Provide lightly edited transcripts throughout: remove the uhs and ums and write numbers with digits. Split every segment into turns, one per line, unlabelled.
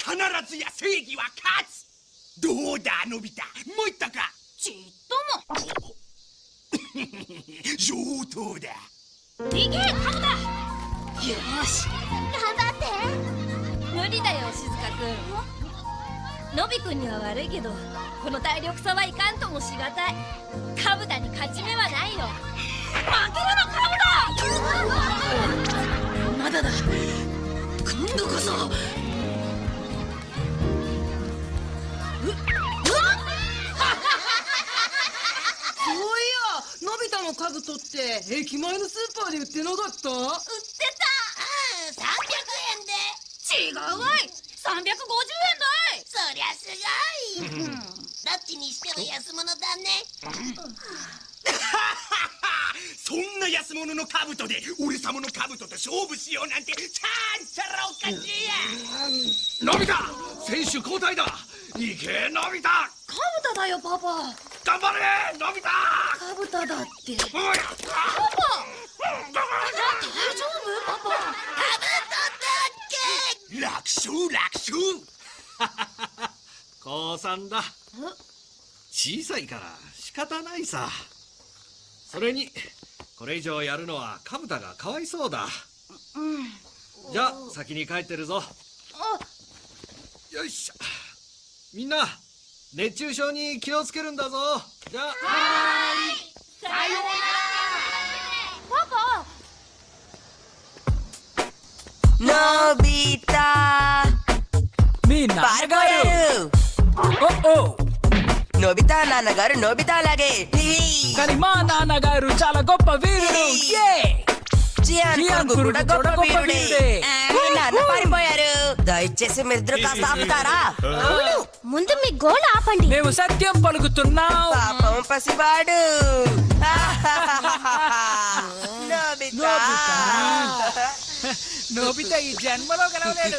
必ずや正義は勝つ。どうだのび太、もういったか。
ちっとも
上等だ。
いけカブだ。よし
頑張って。
無理だよ静香くん。のびくんには悪いけどこの体力差はいかんともしがたい。カブタに勝ち目はないよ。負けるのカブタ。まだだ。今度こそ。
そういや、のび太の兜って駅前のスーパーで売ってなかった？
売ってた。
300円で。
違うわい。350円だい。
そりゃすごい。どっちにしても安物だね。
そんな安物の兜で俺様の兜と勝負しようなんてちゃんちゃらおかしいや。のび太、選手交代だ。いけのび太。
カブタだよパパ。
頑張れのび太。
カブタだって。
おや
パパ大丈夫パパ。
楽勝楽勝。降参だ。小さいから仕方ないさ。それにこれ以上やるのはカブタがかわいそうだ。じゃあ先に帰ってるぞ。よいしょ。みんな熱中症に気をつけるんだぞ。じゃあ。はーい。さよ
パパ。
のび太
మీ నాన్నగారు ఓ
のび太నాన్నగారుのび太అలాగే
కానీ మా నాన్నగారు చాలా గొప్ప వీరుడు.
జియాన్ కూడా గొప్ప వీరుడే. మీ నాన్న పారిపోయారు. దయచేసి మీరిద్దరు కాస్త ఆపుతారా?
ముందు మీ గోల ఆపండి.
మేము సత్యం పలుకుతున్నాం.
పాపం పసివాడు.
నోబిత ఈ జన్మలో కలవలేడు.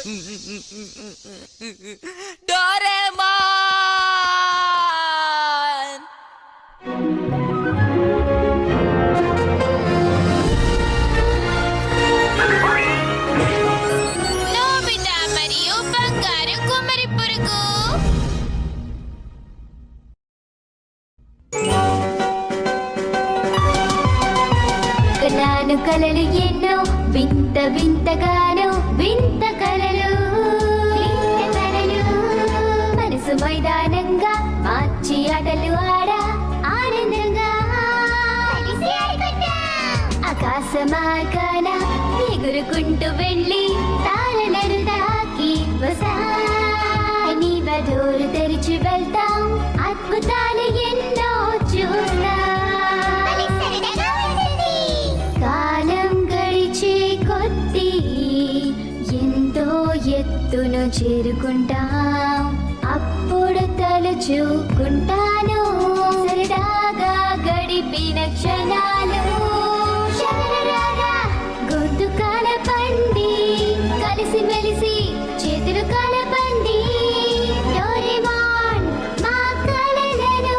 డోరేమోన్
నోబితా మరియు బంగారు కుమ్మరి పురుగు.
కలలు కలలు ఎన్నో వింత వింతగాను వింత కలలు మనసు మైదానంగా మార్చి ఆటలు ఆడా ఆనందంగా ఆకాశ మార్గాన ఎగురుకుంటూ వెళ్ళి తారలను తాకి వసాని బడోరు తెరిచి వెళ్తాం అద్భుతాలు ఎన్నో చూస్తాం. కాలం గడిచే కొద్దీ ఎంతో ఎత్తును చేరుకుంటాం. అప్పుడు తలుచుకుంటాను సరదాగా గడిపిన క్షణాలు. శరరాగా గొంతు కలపండి కలిసి మెలిసి చేతులు కలపండి. డోరేమోన్ మా కలలను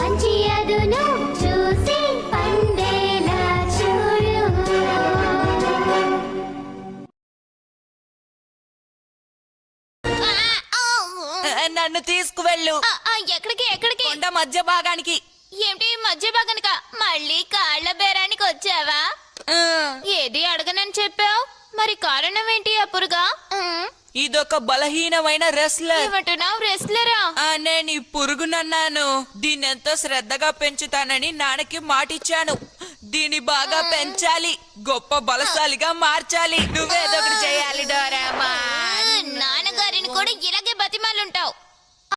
మంచి అదును చూసి పండేలా చూడు.
నన్ను తీసుకువెళ్ళు.
ఎక్కడికి ఎక్కడికి?
కొండ మధ్య భాగానికి.
ఏమిటి మధ్య భాగానిక? మళ్ళీ కాళ్ళ బేరానికి వచ్చావా? ఏది అడగనని చెప్పావు, మరి కారణం ఏంటి అప్పుడుగా?
ఇదొక బలహీనమైన రెస్లర్.
ఏమంటున్నావు రెస్లరా?
నేను ఈ పురుగునన్నాను. దీన్ని ఎంతో శ్రద్ధగా పెంచుతానని నాన్నకి మాటిచ్చాను. దీన్ని బాగా పెంచాలి, గొప్ప బలశాలిగా మార్చాలి. నువ్వేదొకటి చేయాలి డోరేమోన్.
నాన్నగారిని కూడా ఇలాగే